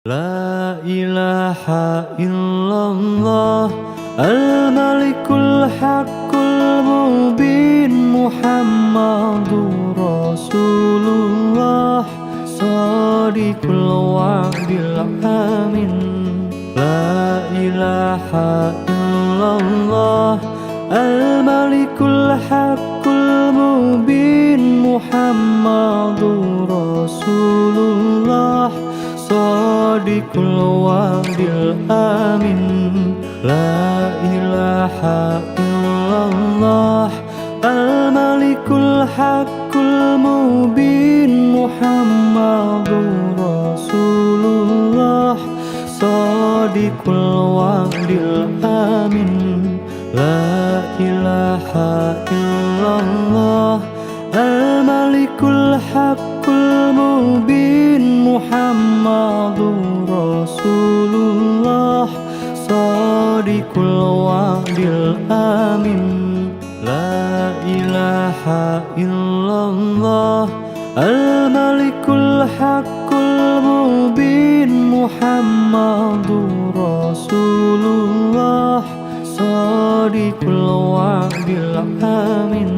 La ilaha illallah Al-Malikul Haqqul Mubin Muhammadur Rasulullah Shadiqul wa'dil amin. La ilaha illallah Al-Malikul Haqqul Mubin Muhammadur Rasulullah Shadiqul wa'dil amin. La ilaha illallah Al-Malikul Haqqul Mubin Muhammadur Rasulullah Shadiqul wa'dil amin. La ilaha illallah Al-Malikul Haqqul Mubin Muhammadur Rasulullah Shadiqul wa'dil amin. La ilaha illallah Al-Malikul Haqqul Mubin Muhammadur Rasulullah Shadiqul wa'dil amin.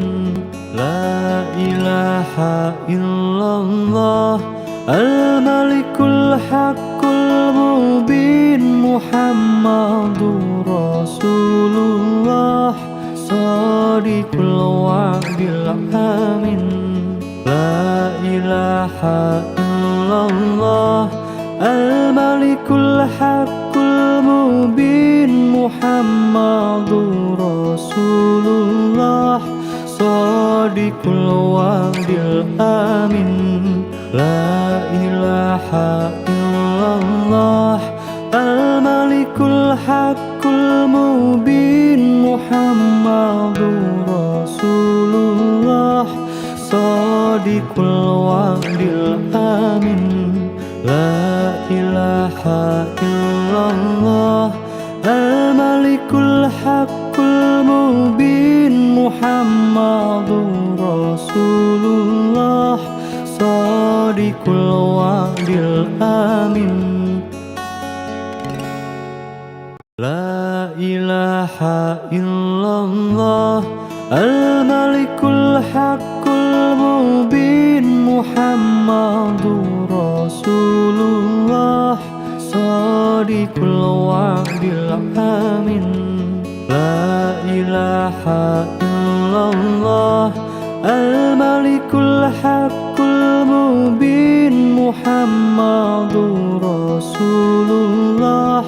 La ilaha illallah Al-Malikul Haqqul Mubin Muhammadur Rasulullah Shadiqul wa'dil amin. La ilaha illallah Al-Malikul Haqqul Mubin Muhammadur Rasulullah Shadiqul wa'dil amin. La ilaha illallah Al-Malikul Haqqul Mubin Muhammadur Rasulullah Shadiqul wa'dil amin. La ilaha illallah Al-Malikul Haqqul Mubin Muhammadur Rasulullah Shadiqul wa'dil amin. La ilaha illallah Al-Malikul Haqqul Mubin Muhammadur Rasulullah Shadiqul wa'dil amin. La ilaha illallah Al-Malikul Haqqul Mubin Muhammadur Rasulullah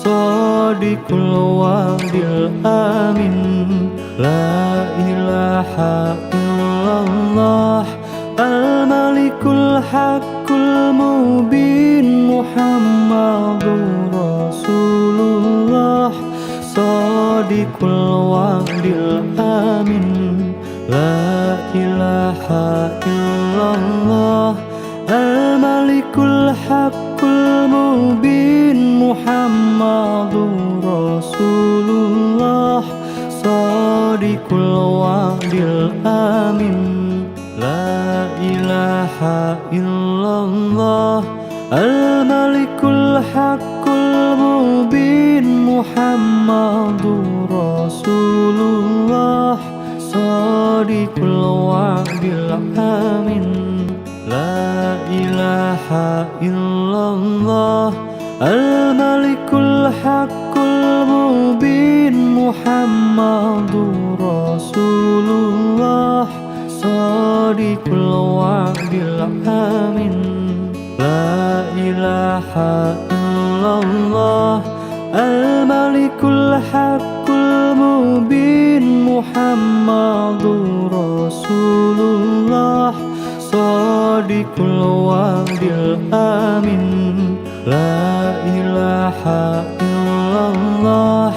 Shadiqul wa'dil amin. La ilaha illallah Al-Malikul Haqqul Mubin Muhammadur Rasulullah Shadiqul wa'dil amin. La ilaha illallah Al-Malikul Haqqul Mubin Muhammadur Rasulullah Shadiqul wa'dil amin. La ilaha illallah Al-Malikul Haqqul Mubin Muhammadur Rasulullah Shadiqul wa'dil amin. La ilaha illallah Al-Malikul Haqqul Mubin Muhammadur Rasulullah Shadiqul wa'dil amin. La ilaha illallah Al-Malikul Haqqul Mubin Muhammadur Rasulullah Shadiqul wa'dil amin. La ilaha illallah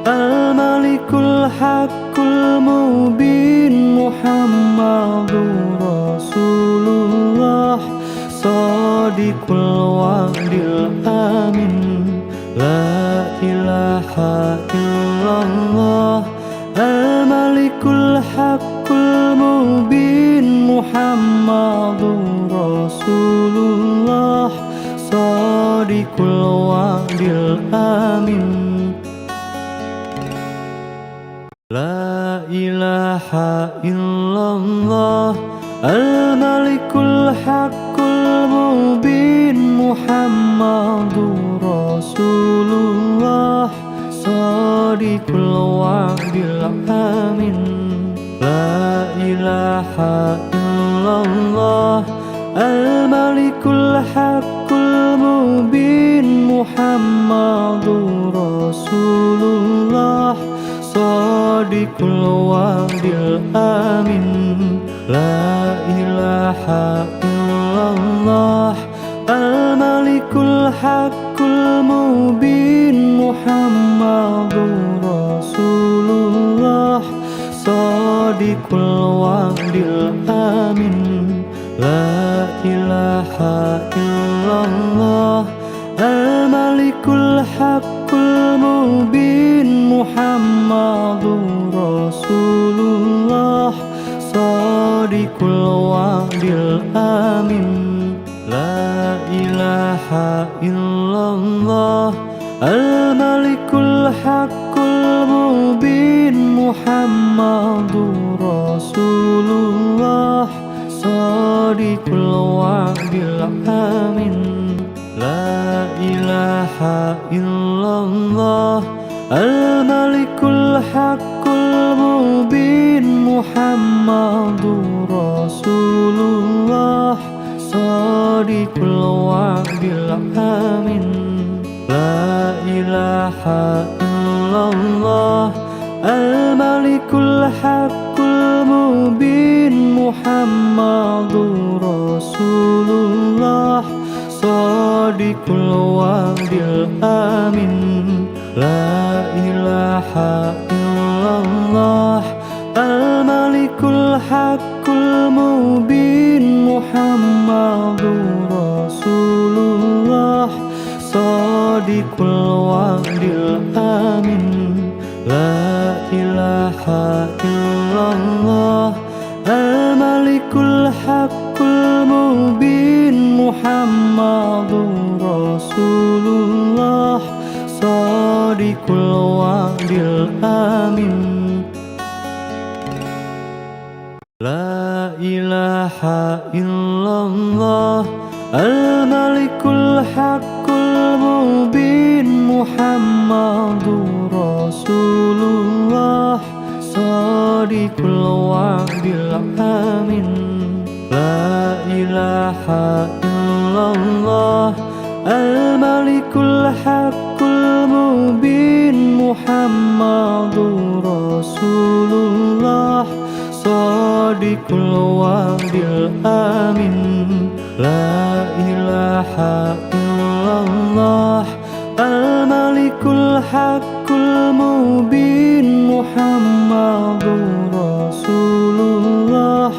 Al-Malikul Haqqul Mubin Muhammadur Rasulullah Shadiqul wa'dil amin. La ilaha illallah Al-Malikul Haqqul Mubin Muhammadur Rasulullah Shadiqul wa'dil amin. La ilaha illallah al-malikul haqqul mubin Muhammadur Rasulullah shadiqul wa'dil amin. La ilaha illallah al-malikul haqqul mubin Muhammadur Rasulullah shadiqul wa'dil amin. La ilaha illallah al-malikul haqqul mubin Muhammadur Rasulullah shadiqul wa'dil amin. La ilaha illallah al-malikul haqqul mubin Muhammadur Rasulullah shadiqul wa'dil amin. La ilaha illallah al-malikul haqqul mubin Muhammadur Rasulullah shadiqul wa'dil amin. La ilaha illallah al-malikul haqqul mubin Muhammadur Rasulullah shadiqul wa'dil amin. La ilaha illallah al-malikul haqqul mubin Muhammadur Rasulullah shadiqul wa'dil amin. La ilaha illallah al-malikul haqqul mubin Muhammadur Rasulullah shadiqul wa'dil amin. La ilaha illallah al-malikul haqqul mubin Muhammadur Rasulullah shadiqul wa'dil amin. La ilaha illallah al-malikul haqqul mubin Muhammadur Rasulullah shadiqul wa'dil amin. La ilaha illallah al-malikul haqqul mubin Muhammadur Rasulullah shadiqul wa'dil amin. La ilaha illallah al-malikul haqqul mubin Muhammadur Rasulullah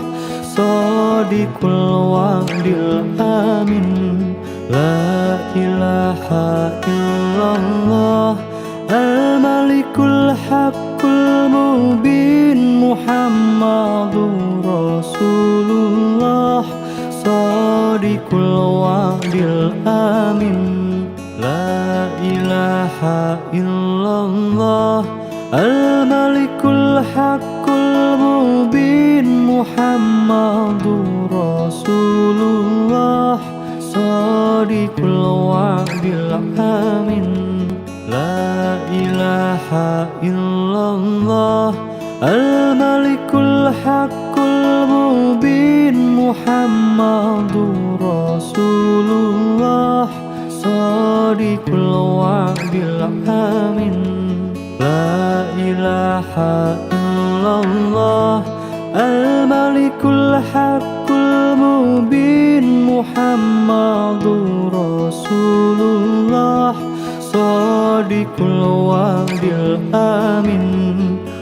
shadiqul wa'dil amin. La ilaha illallah al-malikul haqqul mubin Muhammadur Rasulullah shadiqul wa'dil amin. La ilaha illallah al-malikul haqqul mubin Muhammadur Rasulullah shadiqul wa'dil amin. La ilaha illallah al-malikul haqqul mubin Muhammadur Rasulullah shadiqul wa'dil amin. La ilaha illallah al-malikul haqqul mubin Muhammadur Rasulullah shadiqul wa'dil amin.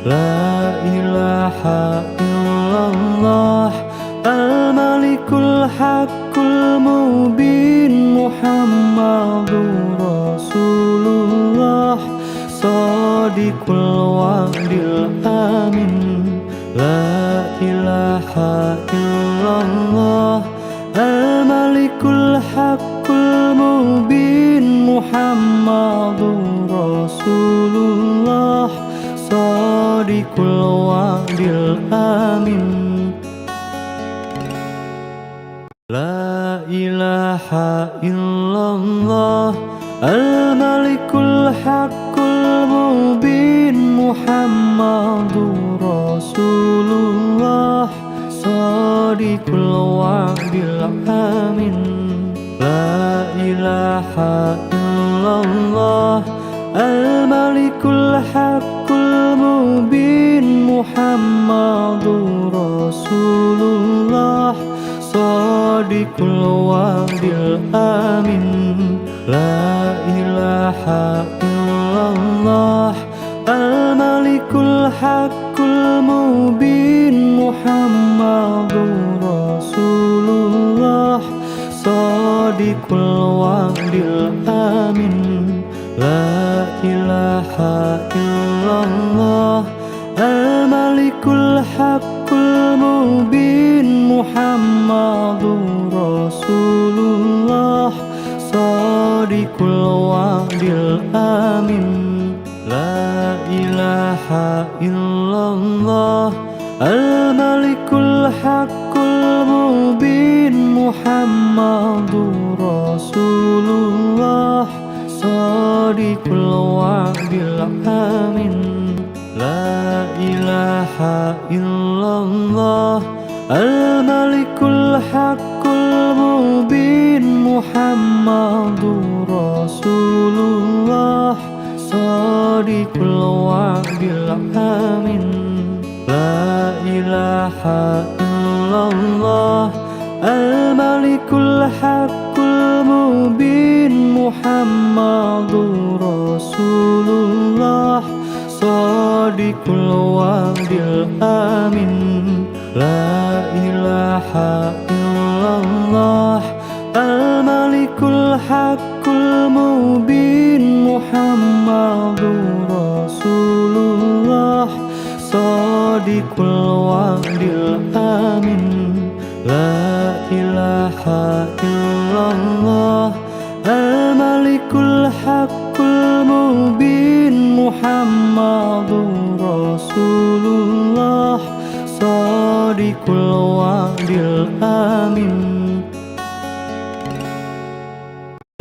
La ilaha illallah al-malikul haqqul mubin Muhammadur Rasulullah shadiqul wa'dil amin. La ilaha illallah al-malikul haqqul mubin Muhammadur Rasulullah Shadiqul wa'dil amin. La ilaha illallah al-malikul haqqul mubin Muhammadur Rasulullah Shadiqul wa'dil amin. La ilaha illallah al-malikul haqqul mubin Muhammadur Rasulullah Shadiqul wa'dil amin. La ilaha illallah al-malikul haqqul mubin Muhammadur Rasulullah Shadiqul wa'dil amin. La ilaha illallah al-malikul haqqul mubin Muhammadur Rasulullah Shadiqul wa'dil amin. La ilaha illallah al-malikul haqqul mubin Muhammadur Rasulullah Shadiqul wa'dil amin. La ilaha illallah al-malikul haqqul mubin Muhammadur Rasulullah Shadiqul wa'dil amin. La ilaha illallah al-malikul haqqul mubin Muhammadur Rasulullah Shadiqul wa'dil amin. La ilaha illallah al-malikul haqqul mubin Muhammadur Rasulullah Shadiqul wa'dil amin. La ilaha illallah al-malikul haqqul mubin Muhammadur Rasulullah Shadiqul wa'dil amin.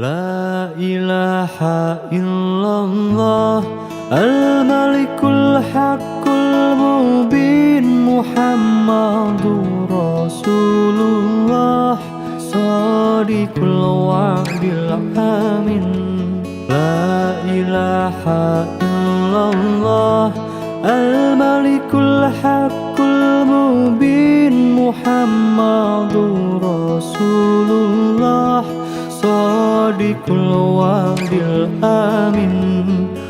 La ilaha illallah al-malikul haqqul mubin Muhammadur Rasulullah Shadiqul wa'dil amin. La ilaha illallah al-malikul haqqul mubin Muhammadur Rasulullah Shadiqul wa'dil amin.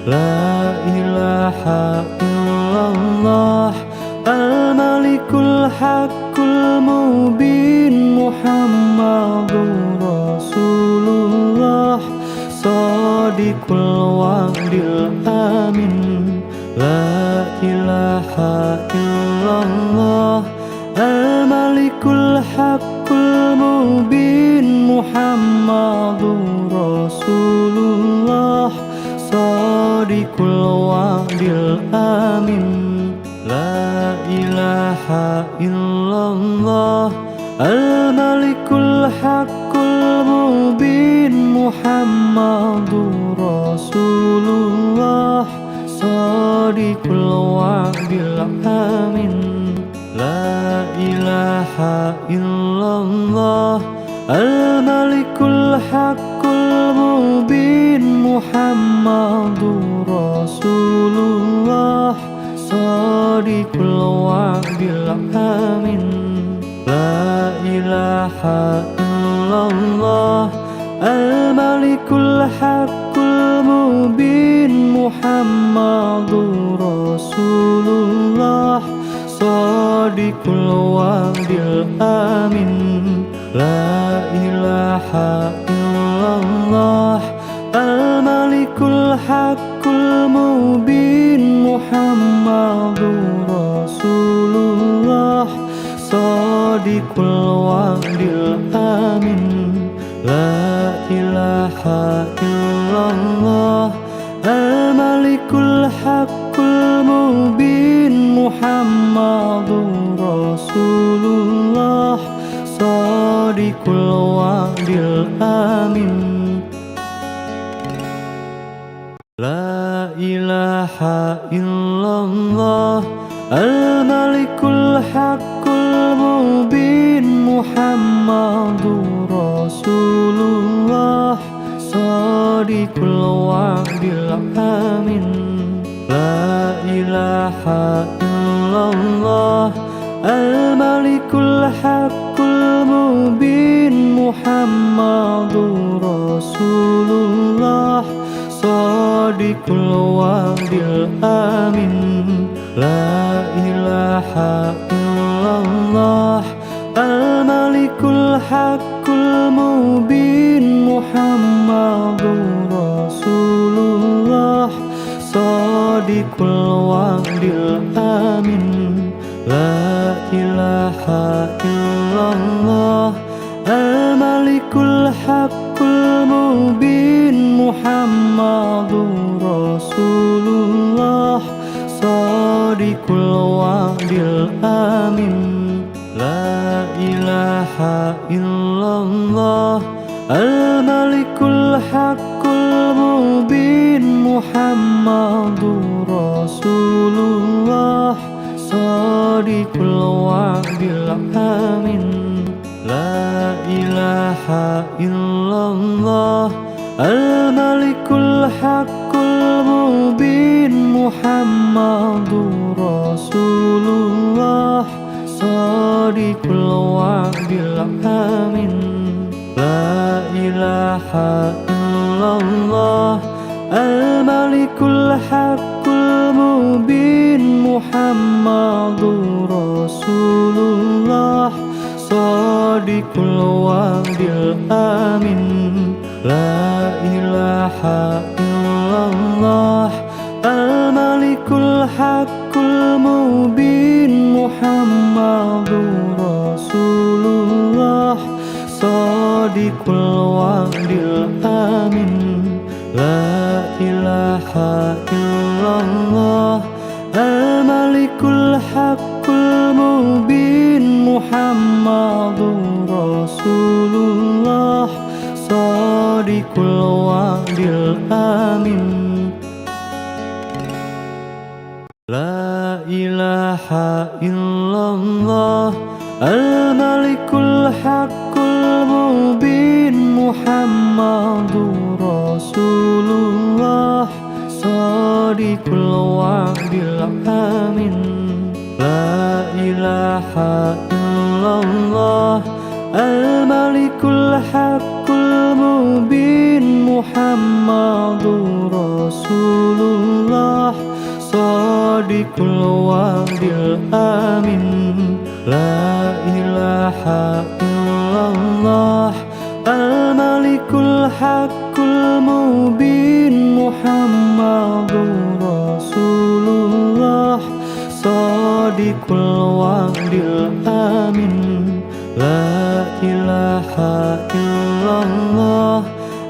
La ilaha illallah al-malikul haqqul mubin Muhammadur Rasulullah Shadiqul wa'dil amin. La ilaha illallah al-malikul haqqul mubin Muhammadur Rasulullah Shadiqul wa'dil amin. La ilaha illallah al-malikul haqqul mubin Muhammadur Rasulullah Shadiqul wa'dil amin. La ilaha illallah al-malikul haqqul mubin Muhammadur Rasulullah Shadiqul wa'dil amin. La ilaha illallah al-malikul haqqul mubin Muhammadur Rasulullah Shadiqul wa'dil amin. La ilaha illallah al-malikul haqqul mubin Muhammadur Rasulullah Shadiqul wa'dil amin. La ilaha illallah illallah Al-Malikul Haqqul Mubin Muhammadur Rasulullah Shadiqul Wa'dil Amin La ilaha illallah Al-Malikul Haqqul Mubin Muhammadur Rasulullah Shadiqul Wa'dil Amin La ilaha illallah Al-Malikul Haqqul Mubin Muhammadur Rasulullah Shadiqul Wa'dil Amin La ilaha illallah Al-Malikul Haqqul Mubin Muhammadur Rasulullah Shadiqul Wa'dil Amin La ilaha illallah Al-Malikul Haqqul Mubin Muhammadur Rasulullah Shadiqul Wa'dil Amin La ilaha illallah Al-Malikul Haqqul Mubin Muhammadur Rasulullah Shadiqul Wa'dil Amin La ilaha illallah Al-Malikul Haqqul Mubin Muhammadur Rasulullah Shadiqul Wa'dil Amin La ilaha illallah Al-Malikul Haqqul Mubin Muhammadur Rasulullah Shadiqul Wa'dil Amin La ilaha illallah Al-Malikul Haqqul Mubin Muhammadur Rasulullah Shadiqul Wa'dil Amin La ilaha illallah Al-Malikul Haqqul Mubin Muhammadur Rasulullah Shadiqul Wa'dil Amin La ilaha illallah Al-Malikul Haqqul Mubin Muhammadur Rasulullah Shadiqul Wa'dil Amin La ilaha illallah Al-Malikul Haqqul Mubin Muhammadur Rasulullah Shadiqul Wa'dil Amin La ilaha illallah Al-Malikul Haqqul Mubin Muhammadur Rasulullah Shadiqul Wa'dil Amin La ilaha illallah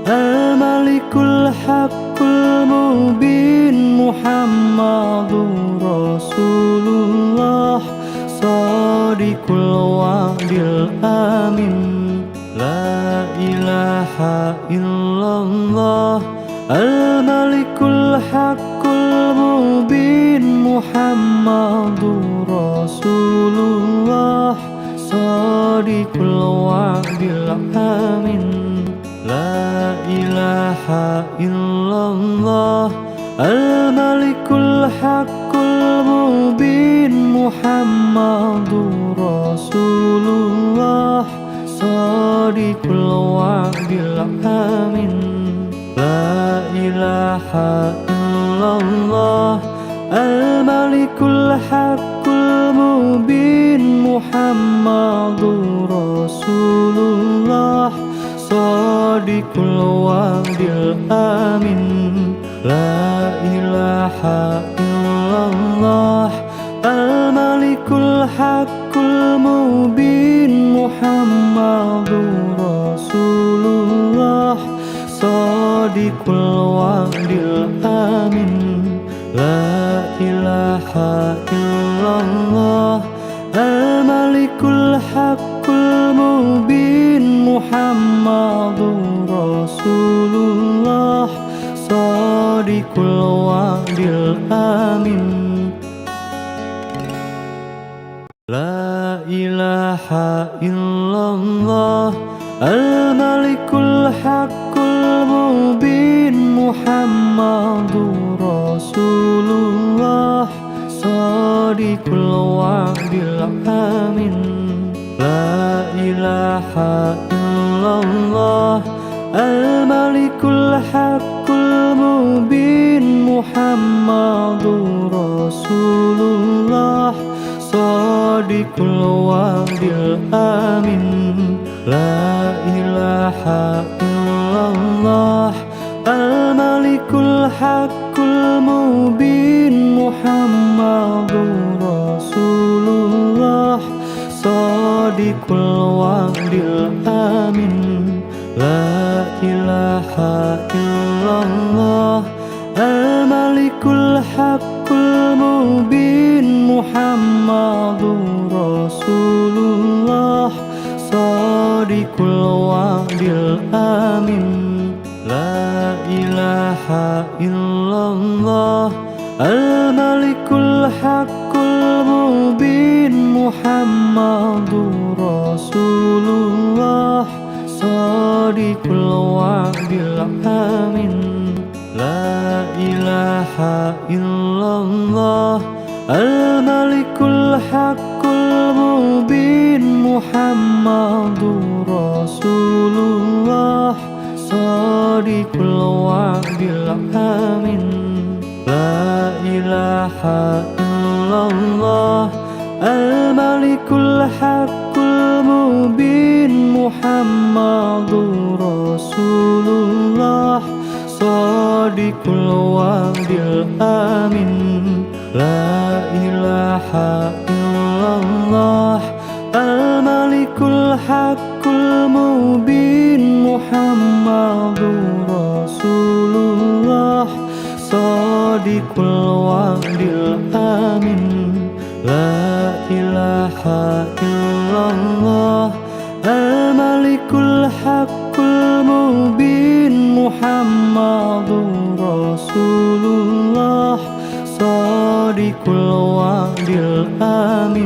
Al-Malikul Haqqul Mubin Muhammadur Rasulullah Shadiqul Wa'dil Amin La ilaha illallah Al-Malikul Haqqul Mubin Muhammadur Rasulullah Shadiqul Wa'dil Amin La ilaha illallah Al-Malikul Haqqul Mubin Muhammadur Rasulullah Shadiqul Wa'dil Amin La ilaha illallah Al-Malikul Haqqul Mubin Muhammadur Rasulullah Shadiqul Wa'dil Amin La ilaha illallah Al-Malikul Haqqul Mubin Muhammadur Rasulullah Shadiqul الوعد الآمن لا إله إلا الله الملك الحق المبين محمد رسول الله صادق الوعد الآمن لا إله إلا الله الملك الحق المبين محمد رسول الله صادق الوعد الآمن لا إله إلا الله الملك الحق المبين محمد رسول الله صادق الوعد الآمن لا إله إلا الله الملك الحق المبين محمد رسول الله صادق الوعد الآمن لا إله إلا الله الملك الحق المبين محمد رسول الله صادق الوعد الآمن لا إله إلا الله الملك الحق المبين محمد رسول الله صادق الوعد الآمن لا إله إلا الله الملك الحق المبين محمد رسول الله صادق الوعد الآمن لا إله إلا الله الملك الحق المبين محمد رسول الله صادق الوعد الآمن لا إله إلا الله الملك الحق المبين محمد رسول الله صادق الوعد الآمن لا إله إلا الله الملك الحق المبين محمد رسول الله صادق الوعد الآمن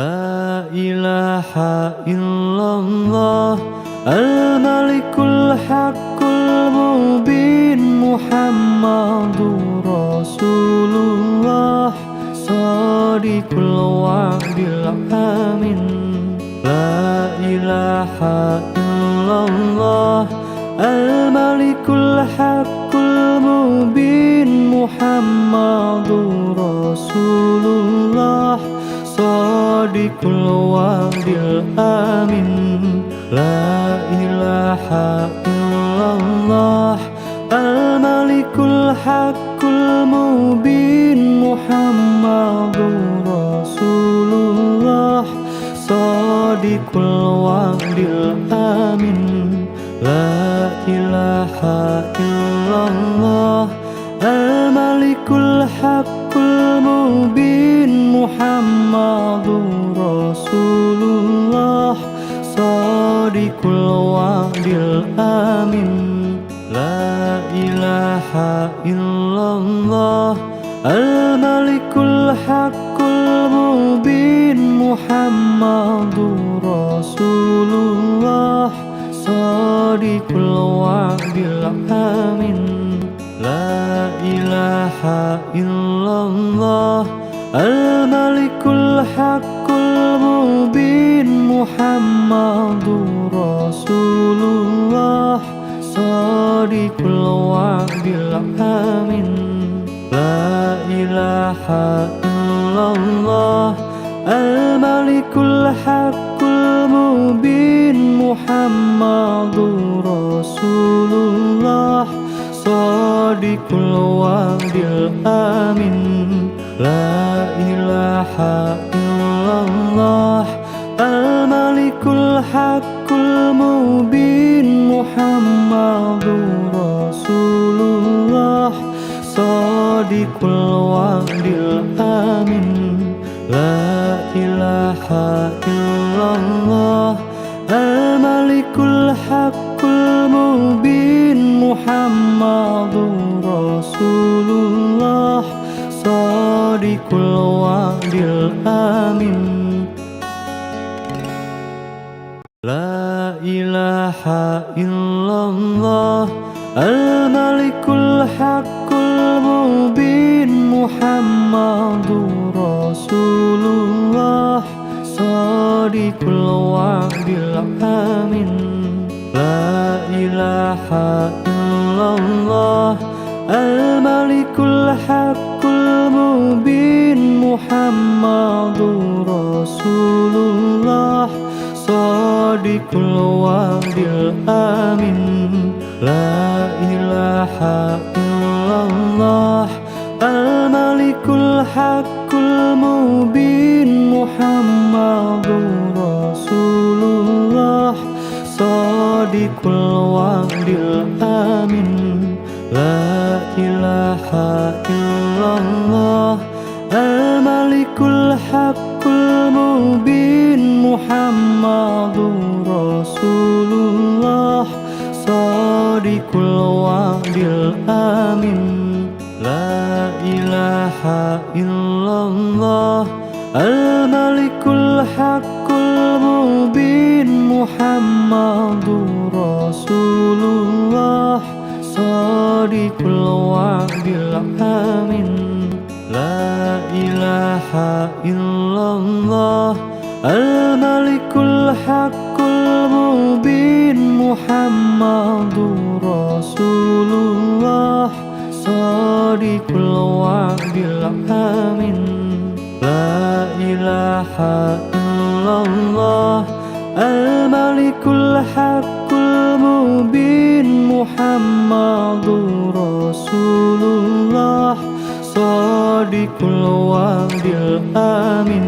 لا إله إلا الله الملك الحق المبين محمد رسول الله صادق الوعد الآمن لا إله إلا الله الملك الحق المبين محمد رسول الله صادق الوعد الآمن لا إله إلا الله الملك الحق المبين محمد رسول الله صادق الوعد الآمن لا إله إلا الله الملك الحق المبين محمد رسول الله صادق الوعد الآمن لا إله إلا الله الملك الحق المبين محمد رسول الله صادق الوعد الآمن لا إله إلا الله الملك الحق المبين محمد رسول الله صادق الوعد الآمن لا إله إلا الله الملك الحق المبين محمد رسول الله صادق الوعد الآمن لا إله إلا الله الملك الحق المبين Sadiqul wa'dil amin. La ilaha illallah al-malikul haqqul mubin. Muhammadur Rasulullah Sadiqul wa'dil amin. La ilaha illallah al-malikul haqqul mubin. Muhammadur Rasulullah Sadiqul wa'dil amin. La ilaha illallah al-malikul haqqul mubin. Muhammadur Rasulullah Sadiqul wa'dil amin. La ilaha illallah al-malikul haqqul mubin. Muhammadur Rasulullah Sadiqul wa'dil amin. La ilaha illallah al-malikul haqqul mubin. Muhammadur Rasulullah Sadiqul wa'dil amin. La ilaha illallah al-malikul haqqul mubin. Muhammadur Rasulullah Sadiqul wa'dil amin. La ilaha illallah al-malikul haqqul mubin. Muhammadur Rasulullah Sadiqul wa'dil amin. La ilaha illallah al-malikul haqqul mubin. Muhammadur Rasulullah Sadiqul wa'dil amin.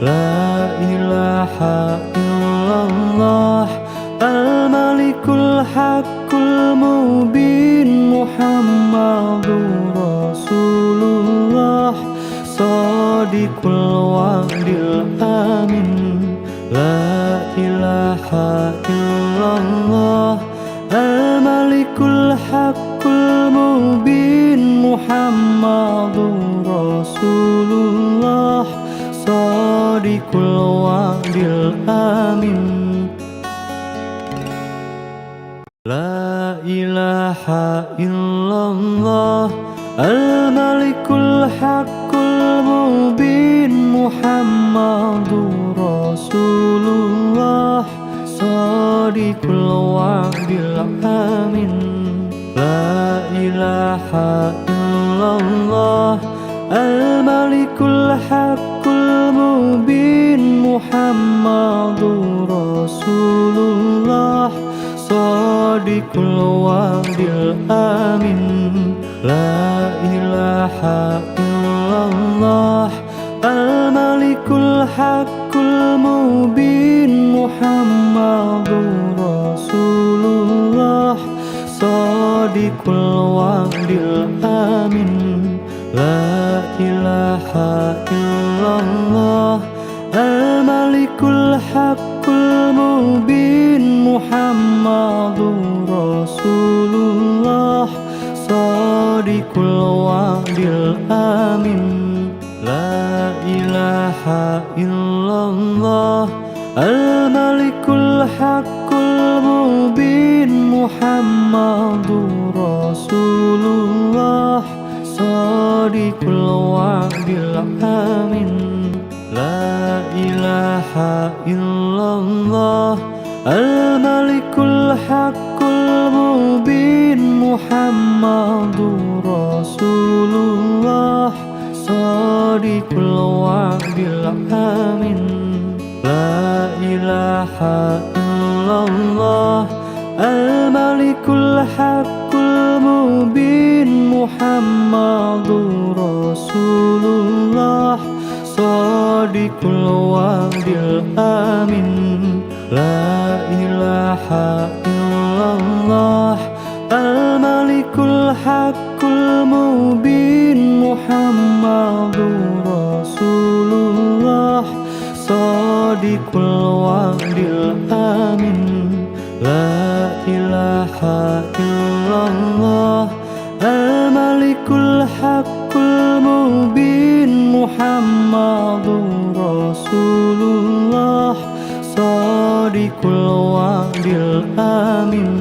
La ilaha illallah al-malikul haqqul mubin. Muhammadur Rasulullah Sadiqul wa'dil amin. La ilaha illallah al-malikul haqqul mubin. Muhammadur Rasulullah Sadiqul wa'dil amin. La ilaha illallah al-malikul haqqul mubin. Muhammadur Rasulullah Sadiqul wa'dil amin. La ilaha illallah al-malikul haqqul mubin. Muhammadur Rasulullah Sadiqul wa'dil amin. La ilaha illallah al-malikul haqqul mubin. Muhammadur Rasulullah Sadiqul wa'dil amin. La ilaha illallah al-malikul haqqul mubin. Muhammadur Rasulullah Sadiqul wa'dil amin. La ilaha illallah al-malikul haqqul mubin. Muhammadur Rasulullah Sadiqul wa'dil amin. La ilaha illallah al-malikul haqqul mubin. Muhammadur Rasulullah Sadiqul wa'dil amin. La ilaha illallah al-malikul haqqul mubin. Muhammadur Rasulullah Sadiqul wa'dil amin. La ilaha illallah al-malikul haqqul mubin. Muhammadur Rasulullah Shadiqul wa'dil amin La ilaha illallah Al-Malikul Haqqul Mubin Muhammadur Rasulullah Shadiqul wa'dil amin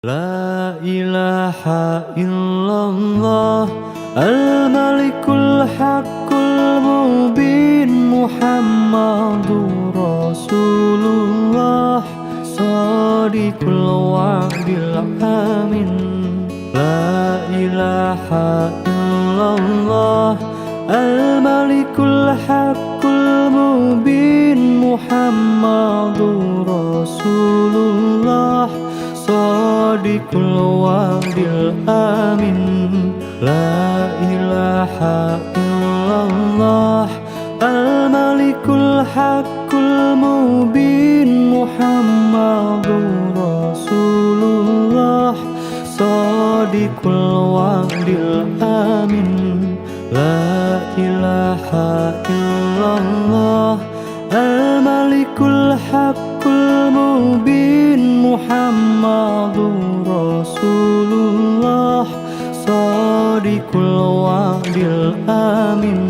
La ilaha illallah Al-Malikul Haqqul Mubin Muhammadur Rasulullah Shadiqul wa'dil amin La ilaha illallah Al-Malikul Haqqul Mubin Muhammadur Rasulullah Shadiqul wa'dil amin La ilaha illallah Al-Malikul Haqqul Mubin Muhammadur Rasulullah Shadiqul wa'dil amin La ilaha illallah Al-Malikul Haqqul Mubin Muhammadur Rasulullah Shadiqul wa'dil amin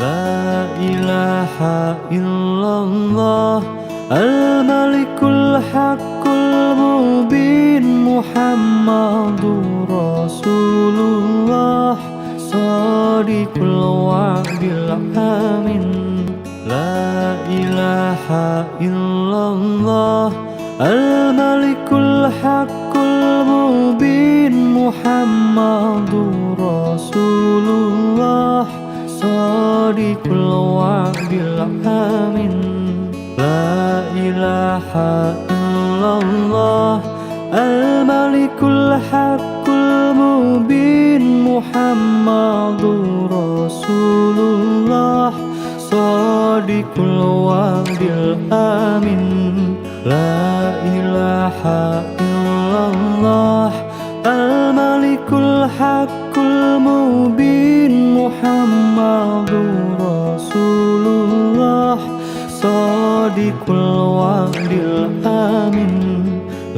La ilaha illallah Al-Malikul Haqqul Mubin Muhammadur Rasulullah Shadiqul wa'dil amin La ilaha illallah Al-Malikul Haqqul Mubin Muhammadur Rasulullah Shadiqul wa'dil amin La ilaha illallah Al-Malikul Haqqul Mubin Muhammadur Rasulullah Shadiqul wa'dil amin La ilaha illallah Al-Malikul Haqqul Mubin Muhammadur Rasulullah Shadiqul wa'dil amin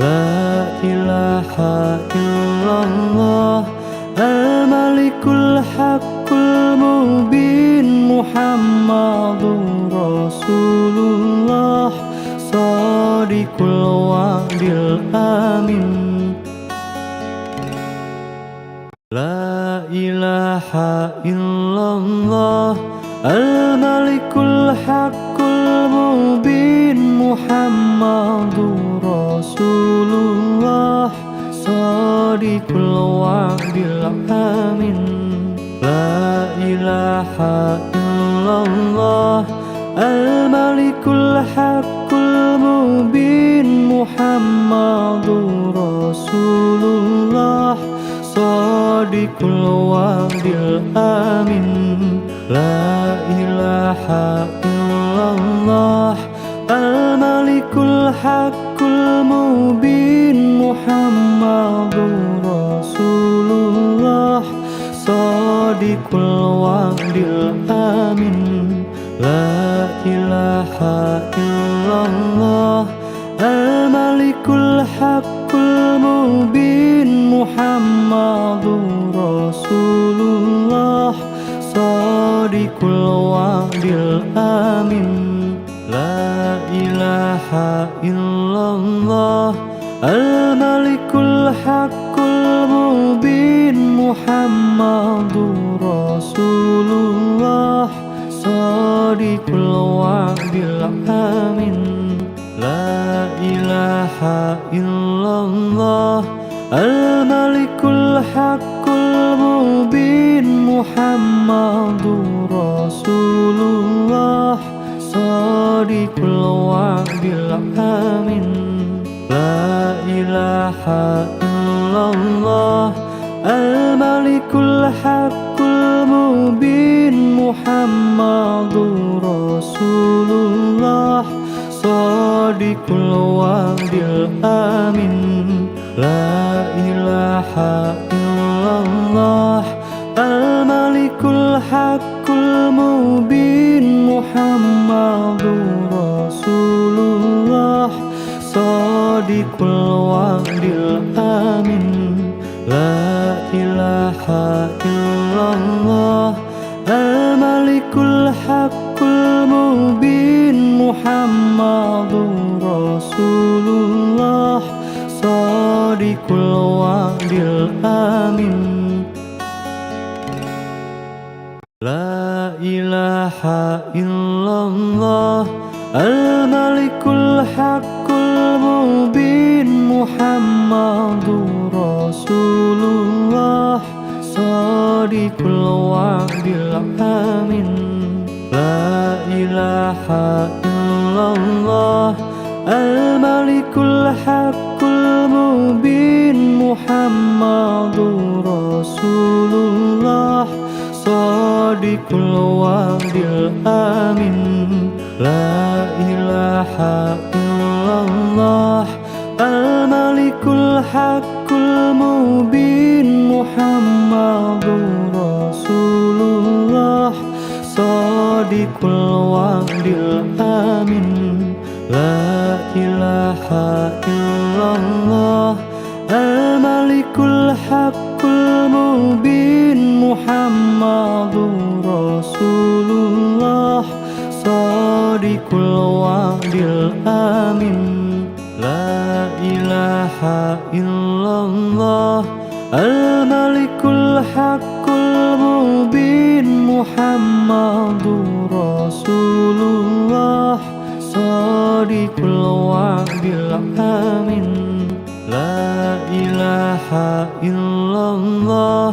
La ilaha illallah Al-Malikul Haqqul Mubin Muhammadur Rasulullah Shadiqul wa'dil amin La ilaha illallah Al-Malikul Haqqul Mubin Muhammadur Rasulullah Shadiqul wa'dil amin La ilaha illallah Al-Malikul Haqqul Mubin Muhammadur Rasulullah Shadiqul wa'dil amin La ilaha illallah Al-Malikul Haqqul Mubin Muhammadur Rasulullah Shadiqul wa'dil amin La ilaha illallah Al-Malikul Haqqul Mubin Muhammadur Rasulullah Shadiqul wa'dil amin La ilaha illallah Al-Malikul Haqqul Mubin Muhammadur Rasulullah Shadiqul wa'dil amin La ilaha illallah Al-Malikul Haqqul Mubin Muhammadur Rasulullah Shadiqul wa'dil amin La ilaha illallah Al-Malikul Haqqul Mubin Muhammadur Rasulullah Shadiqul wa'dil amin La ilaha illallah Sadiqul wa'dil amin. La ilaha illallah al-malikul haqqul mubin. Muhammadur Rasulullah Sadiqul wa'dil amin. La ilaha illallah al-malikul haqqul mubin. Muhammadur Rasulullah Sadiqul wa'dil amin. La ilaha illallah al-malikul haqqul mubin. Muhammadur Rasulullah Sadiqul wa'dil amin. La ilaha illallah al-malikul haqqul mubin. Muhammadur Rasulullah Sadiqul wa'dil amin. La ilaha illallah al-malikul haqqul mubin. Muhammadur Rasulullah Sadiqul wa'dil amin. La ilaha illallah al-malikul haqqul mubin. Muhammadur Rasulullah Sadiqul wa'dil amin. La ilaha illallah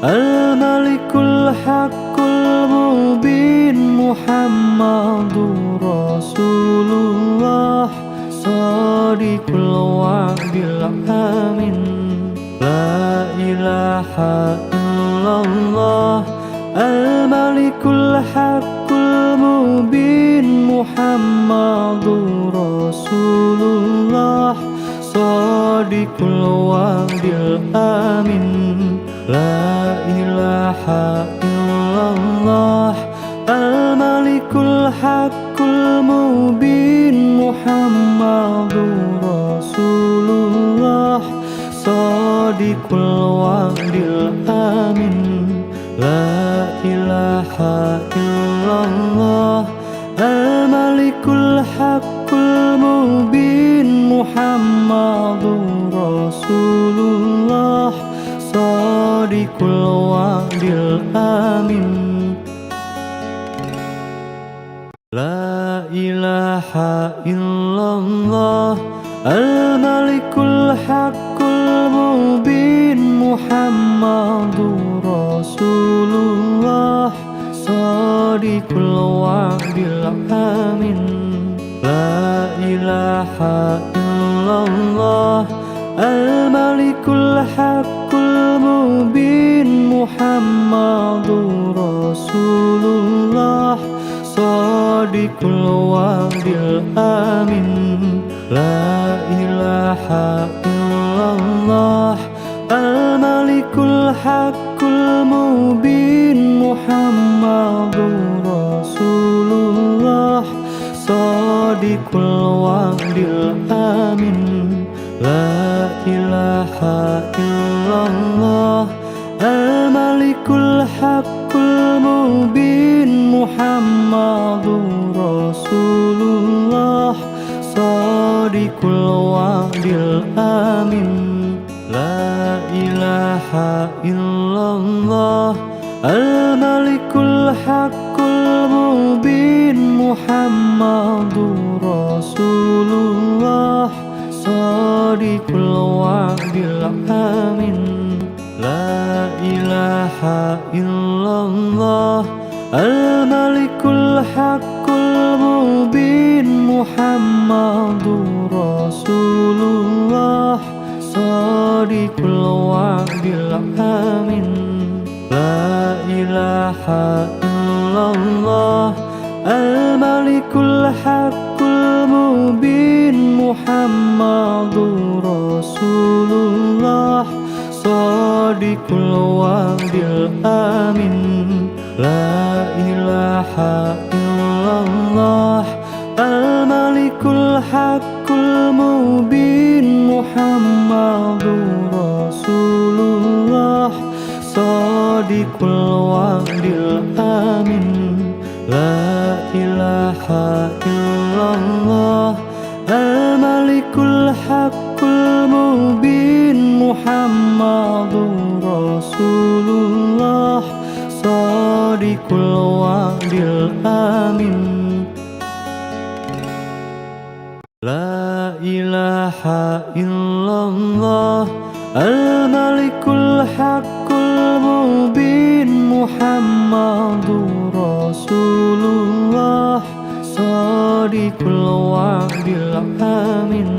al-malikul haqqul mubin. Muhammadur Rasulullah Sadiqul wa'dil amin. La ilaha illallah al-malikul haqqul mubin. Muhammadur Rasulullah Sadiqul wa'dil amin. La ilaha illallah al-malikul haqqul mubin. Muhammadur Rasulullah Sadiqul wa'dil amin. La ilaha illallah al-malikul haqqul mubin. Muhammadur Rasulullah Sadiqul wa'dil amin. La ilaha illallah al-malikul haqqul mubin. Muhammadur Rasulullah Sadiqul wa'dil amin. La ilaha illallah al-malikul haqqul mubin. Muhammadur Rasulullah Sadiqul wa'dil amin. La ilaha illallah al-malikul haqqul mubin. Muhammadur Rasulullah Sadiqul wa'dil amin. La ilaha illallah al-malikul haqqul mubin. Muhammadur Rasulullah Sadiqul wa'dil amin. La ilaha illallah al-malikul haqqul mubin. Muhammadur Rasulullah Sadiqul wa'dil amin. La ilaha illallah al-malikul haqqul mubin. Muhammadur Rasulullah Sadiqul wa'dil amin. La ilaha illallah al-malikul haqqul mubin. Muhammadur Rasulullah Sadiqul wa'dil amin. La ilaha illallah al-malikul haqqul mubin. illallah al-malikul haqqul mubin Muhammadur Rasulullah shadiqul wa'dil amin. La ilaha illallah al-malikul haqqul mubin Muhammadur Rasulullah shadiqul wa'dil amin.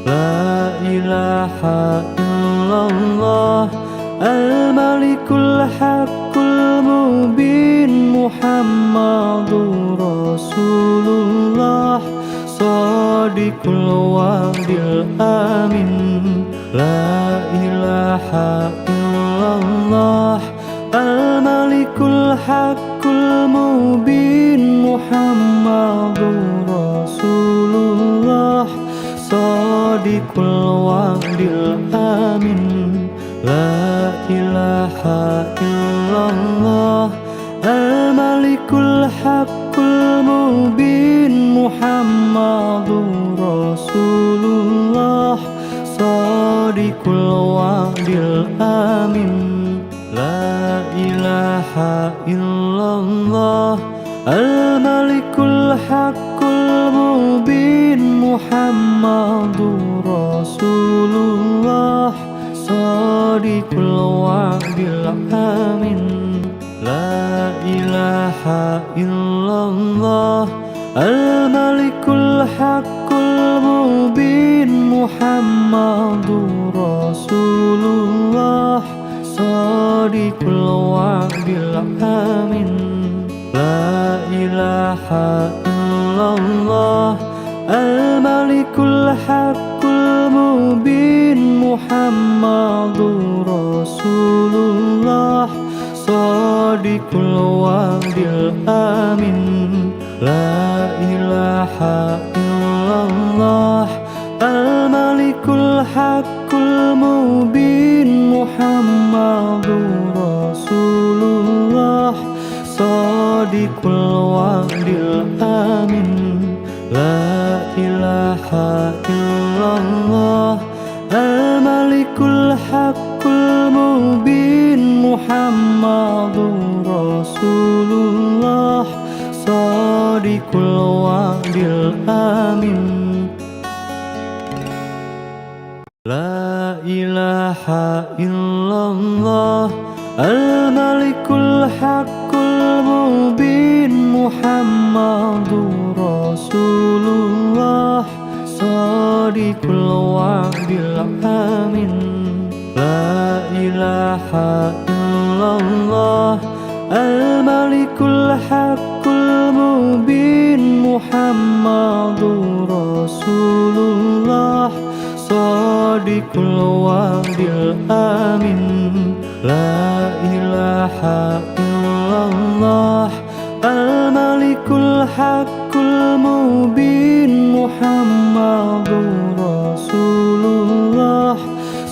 La ilaha illallah al-malikul haqqul mubin Muhammadur Rasulullah shadiqul wa'dil amin. La ilaha illallah al-malikul haqqul mubin Muhammadur Rasulullah shadiqul wa'dil amin. La ilaha illallah al-malikul haqqul mubin Muhammadur Rasulullah shadiqul wa'dil amin. La ilaha illallah al-malikul haqqul mubin Muhammadur Rasulullah shadiqul wa'dil amin. La ilaha illallah al-malikul haqqul mubin Muhammadur Rasulullah shadiqul wa'dil amin. La ilaha illallah al-malikul haqqul mubin Muhammadur Rasulullah shadiqul wa'dil amin. La ilaha illallah al-malikul haqqul mubin Muhammadur Rasulullah shadiqul wa'dil amin. La ilaha illallah al-malikul haqqul mubin Muhammadur Rasulullah shadiqul wa'dil amin. La ilaha illallah al-malikul haqqul mubin Muhammadur Rasulullah shadiqul wa'dil amin. La ilaha illallah al-malikul haqqul mubin Muhammadur Rasulullah shadiqul wa'dil amin. La ilaha illallah al-malikul haqqul mubin Muhammadur Rasulullah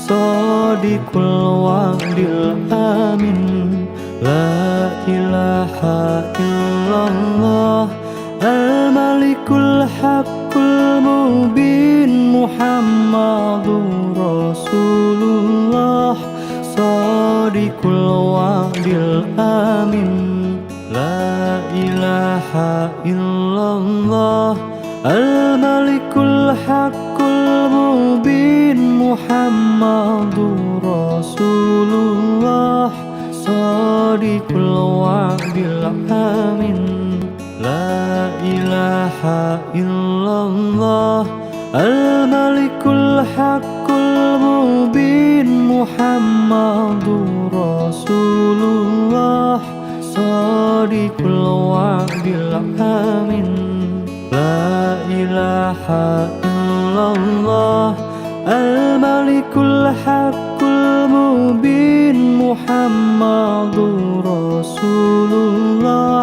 shadiqul wa'dil amin. La ilaha illallah al-malikul haqqul mubin Muhammadur Rasulullah shadiqul wa'dil amin. La ilaha illallah al-malikul haqqul mubin Muhammadur Rasulullah shadiqul wa'dil amin. La ilaha illallah al-malikul haqqul mubin Muhammadur Rasulullah shadiqul wa'dil amin. La ilaha illallah al-malikul haqqul mubin Muhammadur Rasulullah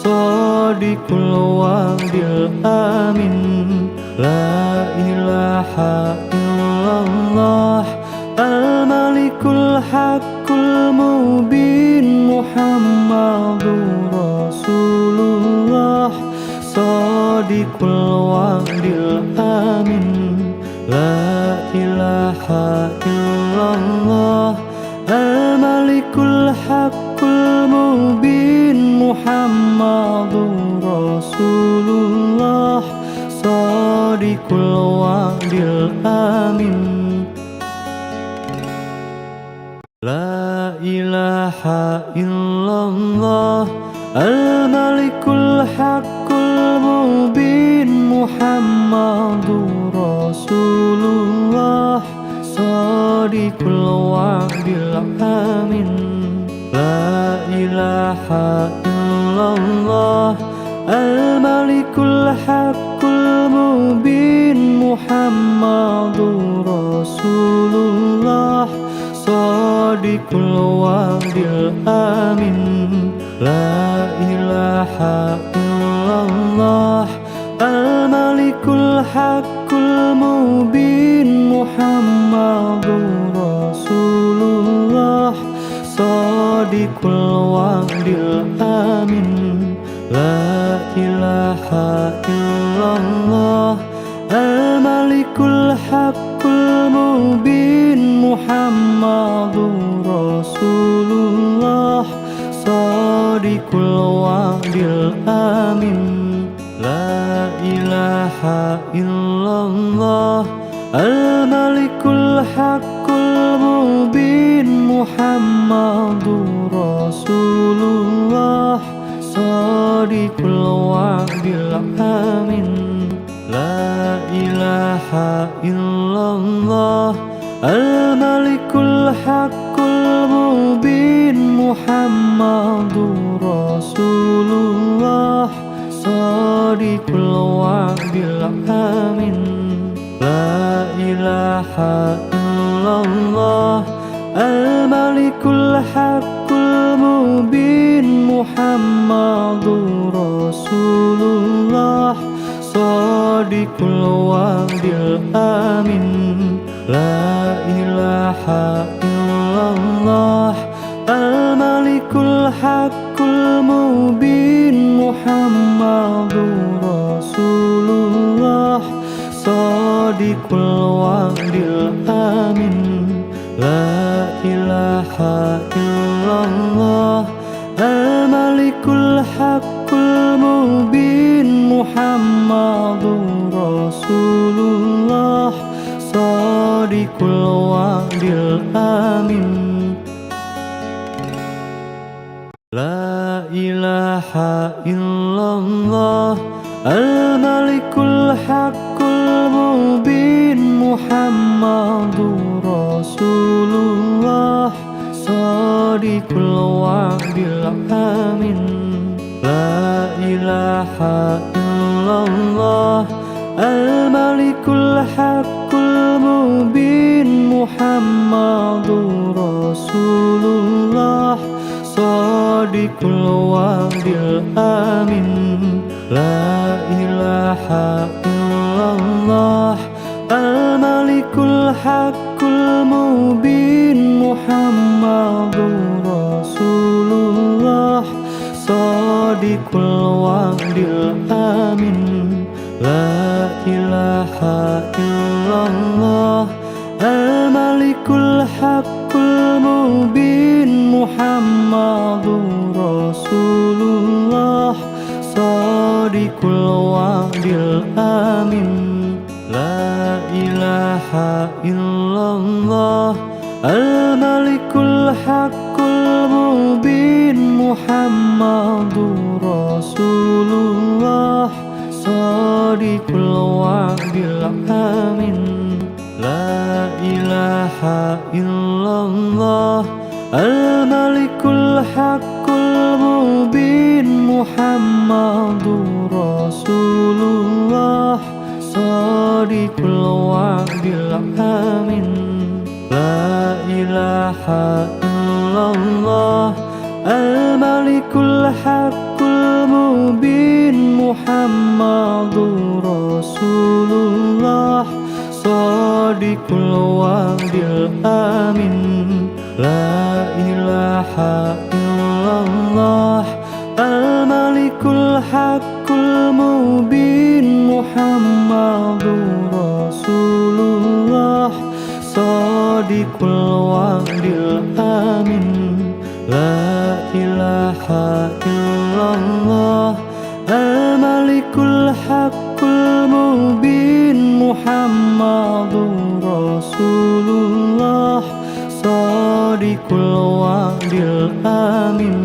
shadiqul wa'dil amin. La ilaha illallah al-malikul haqqul mubin Muhammadur Rasulullah wa'dil amin. La ilaha illallah al-malikul haqqul mubin Muhammadur Rasulullah shadiqul wa'dil amin. La ilaha illallah al-malikul haqqul mubin Muhammadur Rasulullah shadiqul wa'dil amin. La ilaha illallah al-malikul haqqul mubin Muhammadur Rasulullah shadiqul wa'dil amin. La ilaha illallah al-malikul haqqul mubin Muhammadur Rasulullah shadiqul wa'dil amin. La ilaha illallah al-malikul haqqul mubin Muhammadur Rasulullah shadiqul wa'dil amin. La ilaha illallah al-malikul haqqul mubin Muhammadur Rasulullah shadiqul wa'dil amin. La ilaha illallah al-malikul haqqul mubin Muhammadur Rasulullah shadiqul wa'dil amin. La ilaha illallah al-malikul haqqul mubin Muhammadur Rasulullah shadiqul wa'dil amin. La ilaha illallah al-malikul haqqul mubin Muhammadur Rasulullah shadiqul wa'dil amin. La ilaha illallah al-malikul haqqul mubin Muhammadur Rasulullah shadiqul wa'dil amin. La ilaha illallah al-malikul haqqul mubin Muhammadur Rasulullah shadiqul wa'dil amin. La ilaha illallah al-malikul haqqul mubin Muhammadur Rasulullah shadiqul wa'dil amin. La ilaha illallah al-malikul haqqul mubin Muhammadur Rasulullah shadiqul wa'dil amin. La ilaha illallah al-malikul haqqul mubin Muhammadur Rasulullah shadiqul wa'dil amin. La ilaha illallah al-malikul haqqul mubin Muhammadur Rasulullah shadiqul wa'dil amin. La ilaha illallah al-malikul haqqul mubin Muhammadur Rasulullah shadiqul wa'dil amin. La ilaha illallah al-malikul haqqul mubin Muhammadur Rasulullah shadiqul wa'dil amin. La ilaha illallah al-malikul haqqul mubin Muhammadur Rasulullah Shadiqul wa'dil amin La ilaha illallah Al-Malikul Haqqul Mubin Muhammadur Rasulullah Shadiqul wa'dil amin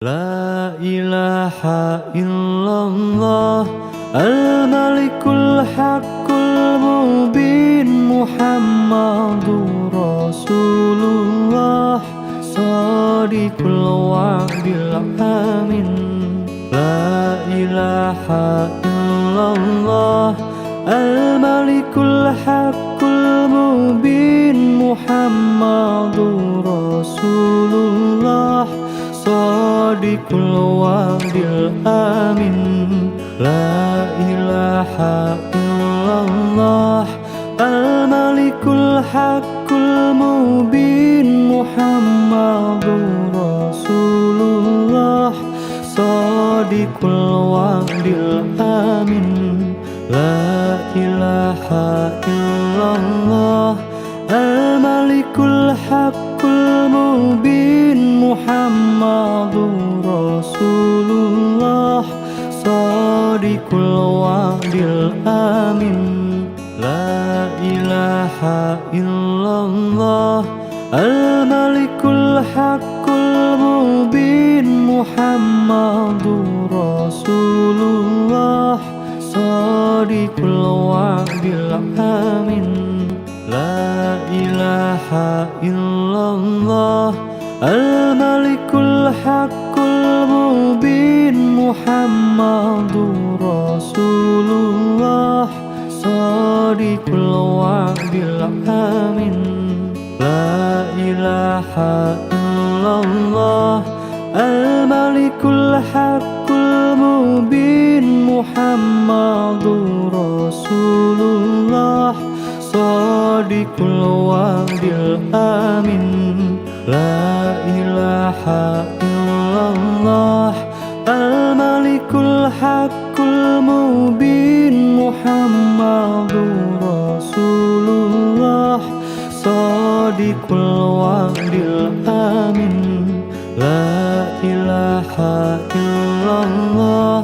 La ilaha illallah Al-Malikul Haqqul Mubin Muhammadur Rasulullah Shadiqul wa'dil amin La ilaha illallah Al-Malikul Haqqul Mubin Muhammadur Rasulullah Shadiqul wa'dil amin La ilaha illallah Al-Malikul Haqqul Mubin Muhammadur Rasulullah Shadiqul wa'dil amin La ilaha illallah Al-Malikul Haqqul Mubin Muhammadur Rasulullah Shadiqul wa'dil amin La ilaha illallah Al-Malikul Haqqul Mubin Muhammadur Rasulullah Shadiqul wa'dil amin La ilaha illallah Al-Malikul Haqqul Mubin Muhammadur Rasulullah Shadiqul wa'dil amin La ilaha illallah Al-Malikul Haqqul Mubin Muhammadur Rasulullah Shadiqul wa'dil amin La ilaha illallah Al-Malikul Haqqul Mubin Muhammadur Rasulullah Shadiqul wa'dil amin La ilaha illallah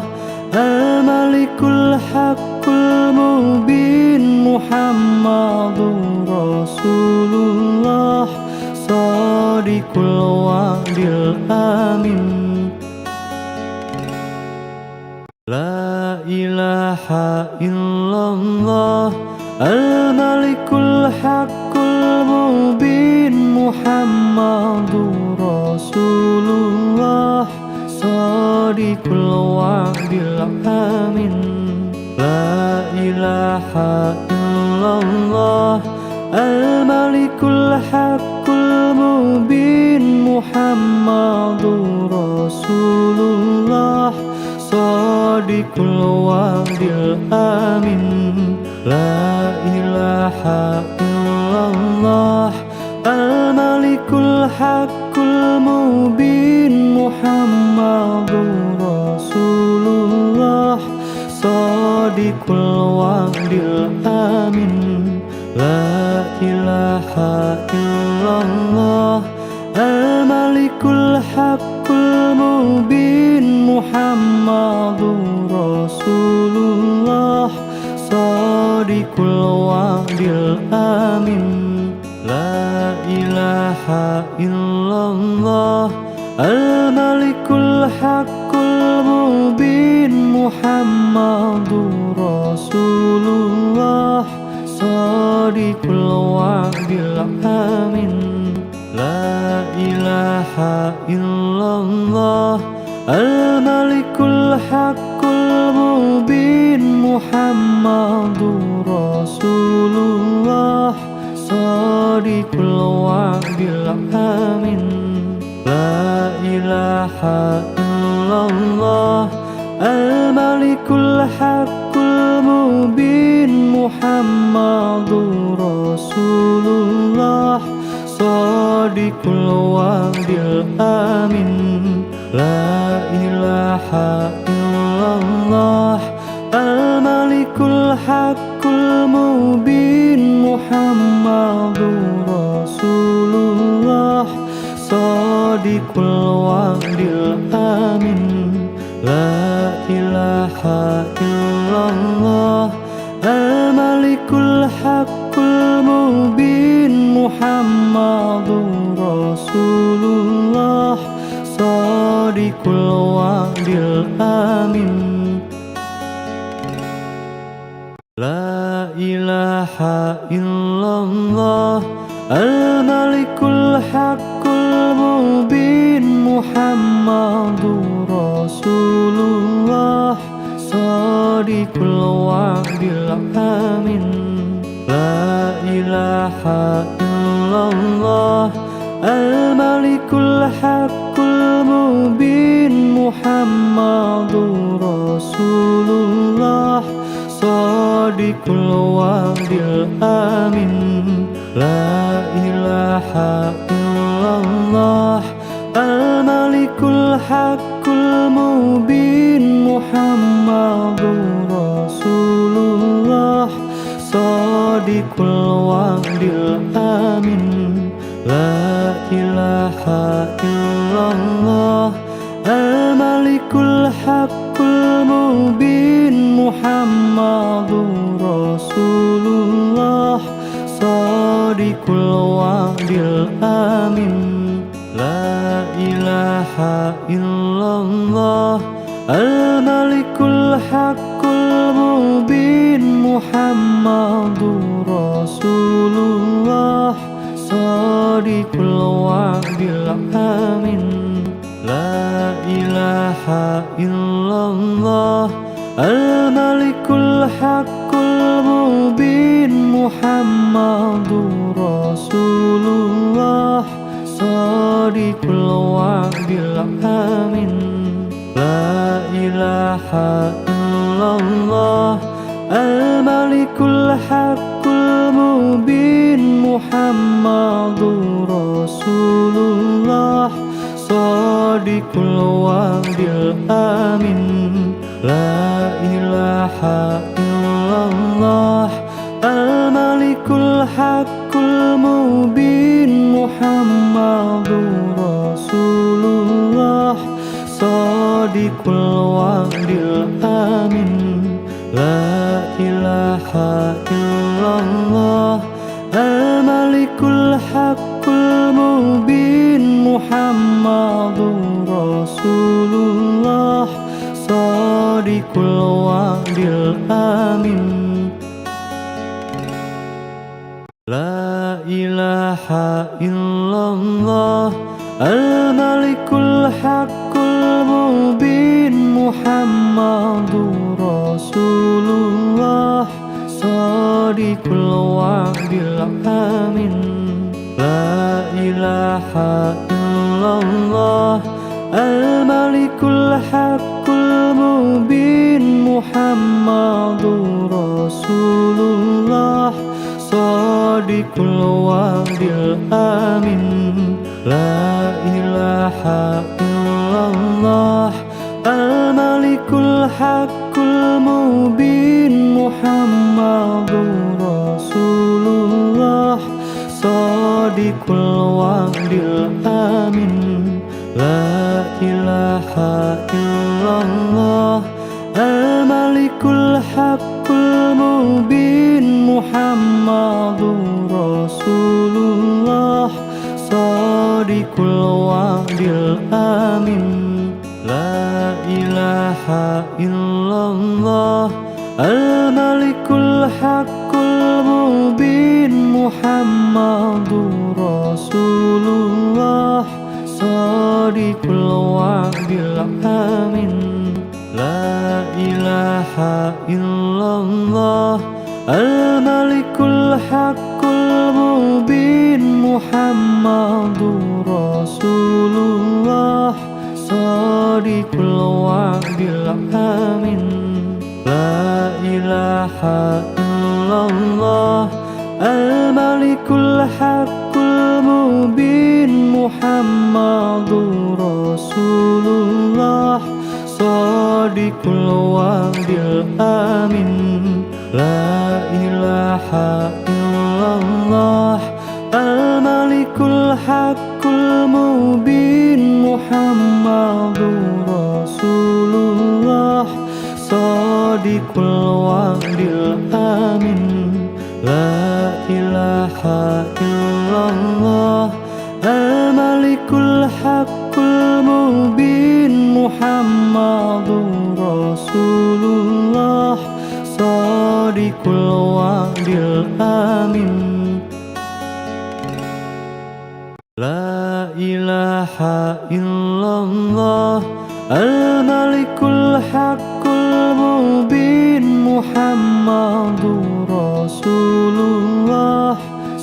Al-Malikul Haqqul Mubin Muhammadur Rasulullah Shadiqul wa'dil amin La ilaha illallah Al-Malikul Haqqul Mubin Muhammadur Rasulullah Shadiqul wa'dil amin La ilaha illallah Al-Malikul Haqqul Mubin Muhammadur Rasulullah Shadiqul wa'dil amin La ilaha illallah Al-Malikul Haqqul Mubin Muhammadur Rasulullah Shadiqul wa'dil amin La ilaha illallah Al-Malikul Haqqul Mubin Muhammadur Rasulullah Shadiqul wa'dil amin La ilaha illallah Al-Malikul Haqqul Mubin Muhammadur Rasulullah Shadiqul wa'dil amin La ilaha illallah Al-Malikul Haqqul Mubin Muhammadur Rasulullah Shadiqul wa'dil amin La ilaha illallah Al-Malikul Haqqul Mubin Muhammadur Rasulullah Shadiqul wa'dil amin La ilaha illallah الحق المبين محمد رسول الله صادق الوعد الآمن لا إله إلا الله الملك الحق المبين محمد رسول الله صادق الوعد الآمن لا إله إلا الله الملك الحق المبين محمد رسول الله صادق الوعد الآمن لا إله إلا الله الملك الحق المبين محمد رسول الله صادق الوعد الآمن لا إله إلا الله الملك الحق المبين محمد رسول الله صادق الوعد الآمن لا إله إلا الله الملك الحق المبين محمد رسول الله صادق الوعد الآمن لا إله إلا الله الملك الحق المبين محمد رسول الله صادق الوعد الآمن لا إله إلا الله الملك الحق المبين محمد رسول الله صادق الوعد الآمن لا إله إلا الله الملك الحق المبين محمد رسول الله صادق الوعد الآمن لا إله إلا الله الملك الحق المبين محمد رسول الله صادق الوعد الآمن لا إله إلا الله الملك الحق المبين محمد رسول الله صادق الوعد الآمن لا إله إلا الله الملك الحق المبين محمد رسول الله صادق الوعد الآمن لا إله إلا الله الملك الحق المبين محمد رسول الله صادق الوعد الآمن لا إله إلا الله الملك الحق المبين محمد رسول الله صادق الوعد الآمن لا إله إلا الله الملك الحق المبين محمد رسول الله صادق الوعد الآمن لا إله إلا الله الملك الحق المبين محمد رسول الله صادق الوعد الآمن لا إله إلا الله الملك الحق المبين محمد رسول الله صادق الوعد الآمن لا إله إلا الله الملك الحق المبين محمد رسول الله صادق الوعد الآمن La ilaha illallah Al-Malikul Haqqul Mubin Muhammadur Rasulullah Shadiqul Wa'dil Amin La ilaha illallah Al-Malikul Haqqul Mubin Muhammadur Rasulullah Shadiqul Wa'dil Amin La ilaha illallah Al-Malikul Haqqul Mubin Muhammadur Rasulullah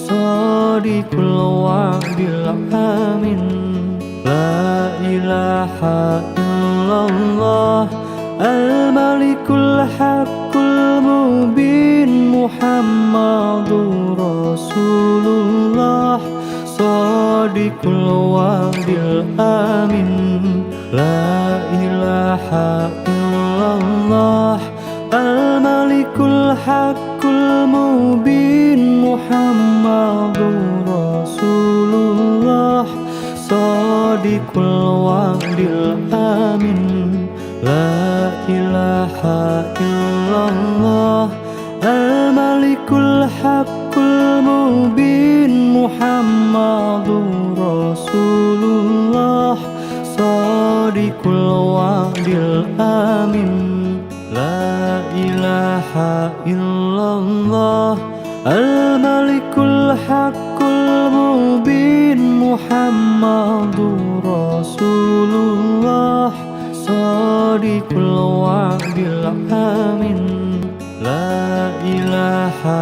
Shadiqul Wa'dil Amin La ilaha illallah Al-Malikul Haqqul Mubin Muhammadur Rasulullah Shadiqul Wa'dil Amin La ilaha illallah Al-Malikul Haqqul Mubin Muhammadur Rasulullah Shadiqul Wa'dil Amin La ilaha illallah Al-Malikul Haqqul Mubin Muhammadur Rasulullah Shadiqul Wa'dil Amin La ilaha illallah Al-Malikul Haqqul Mubin Muhammadur Rasulullah Shadiqul Wa'dil Amin La ilaha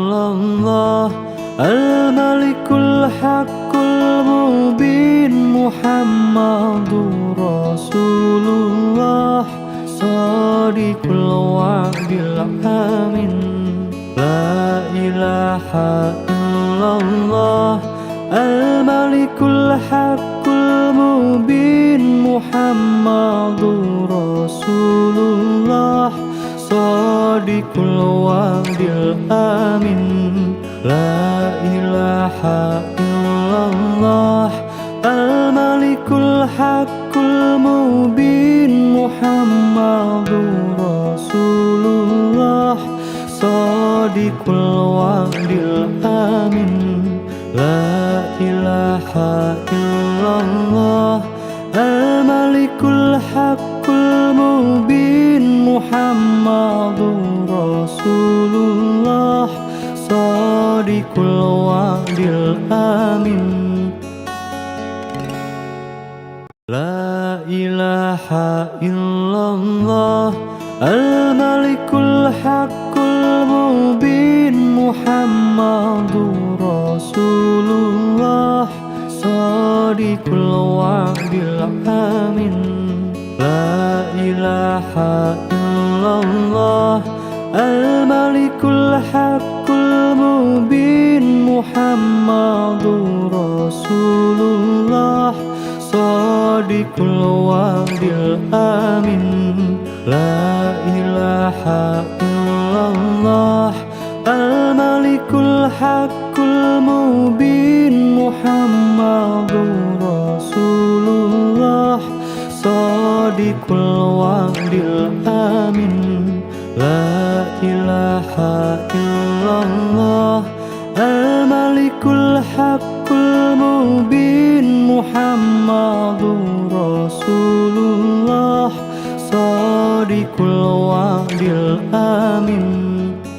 illallah Al-Malikul Haqqul Mubin Muhammadur Rasulullah Shadiqul Wa'dil Amin La ilaha illallah Al-Malikul Haqqul Mubin Muhammadur Rasulullah Shadiqul Wa'dil Amin La ilaha illallah Al-Malikul Haqqul Mubin Muhammadur Rasulullah Shadiqul Wa'dil Amin La ilaha illallah Al-Malikul Haqqul Mubin Muhammadur Rasulullah Shadiqul Wa'dil Amin La ilaha illallah Al-Malikul Haqqul Mubin Muhammadur Rasulullah Shadiqul Wa'dil Amin La ilaha illallah Al-Malikul Haqqul Mubin Muhammadur Rasulullah Shadiqul Wa'dil Amin La ilaha illallah Al-Malikul Haqqul Mubin Muhammadur Rasulullah Shadiqul Wa'dil Amin La ilaha illallah Al-Malikul Haqqul Mubin Muhammadur Rasulullah Shadiqul Wa'dil Amin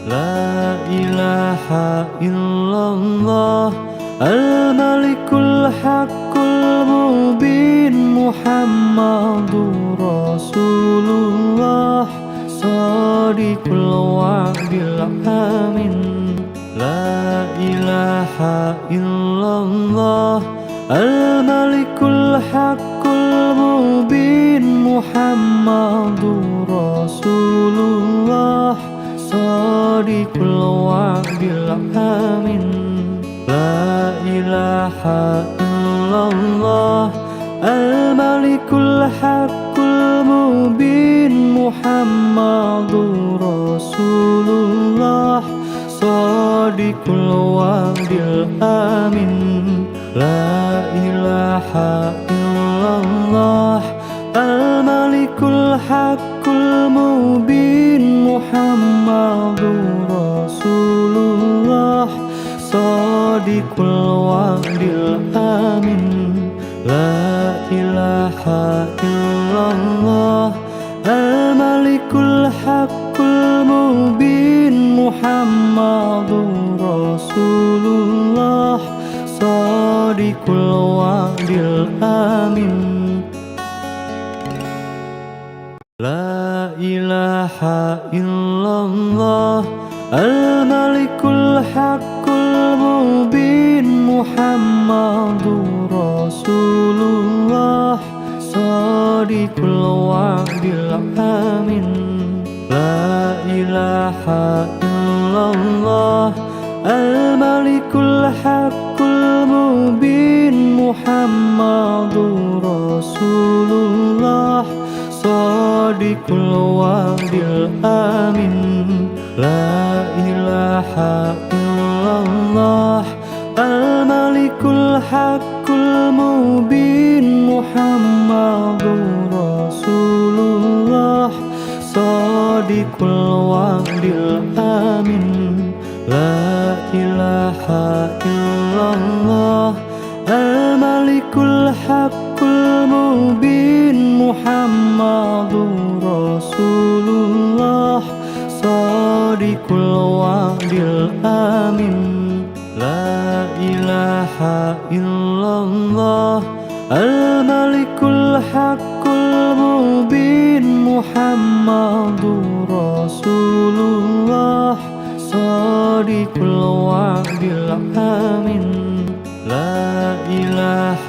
La ilaha illallah Al-Malikul Haqqul Mubin Muhammadur Rasulullah Shadiqul Wa'dil Amin La ilaha illallah Al-Malikul Haqqul Mubin Muhammadur Rasulullah Shadiqul Wa'dil Amin La ilaha illallah Al-Malikul Haqqul Mubin Muhammadur Rasulullah صادق الوعد الآمن لا إله إلا الله الملك الحق المبين محمد رسول الله صادق الوعد الآمن لا إله إلا الله الملك الحق المبين محمد رسول الله صادق الوعد الآمن لا إله إلا الله الملك الحق المبين محمد رسول الله صادق الوعد الآمن لا إله إلا الله الملك الحق المبين محمد رسول الله صادق الوعد الآمن لا إله إلا الله الملك الحق المبين محمد رسول الله صادق الوعد الآمن لا إله إلا الله الملك الحق المبين محمد رسول الله صادق الوعد الآمن لا إله إلا الله الملك الحق المبين محمد رسول الله صادق الوعد الآمن لا إله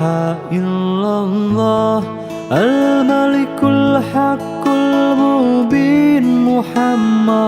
إلا الله الملك الحق المبين محمد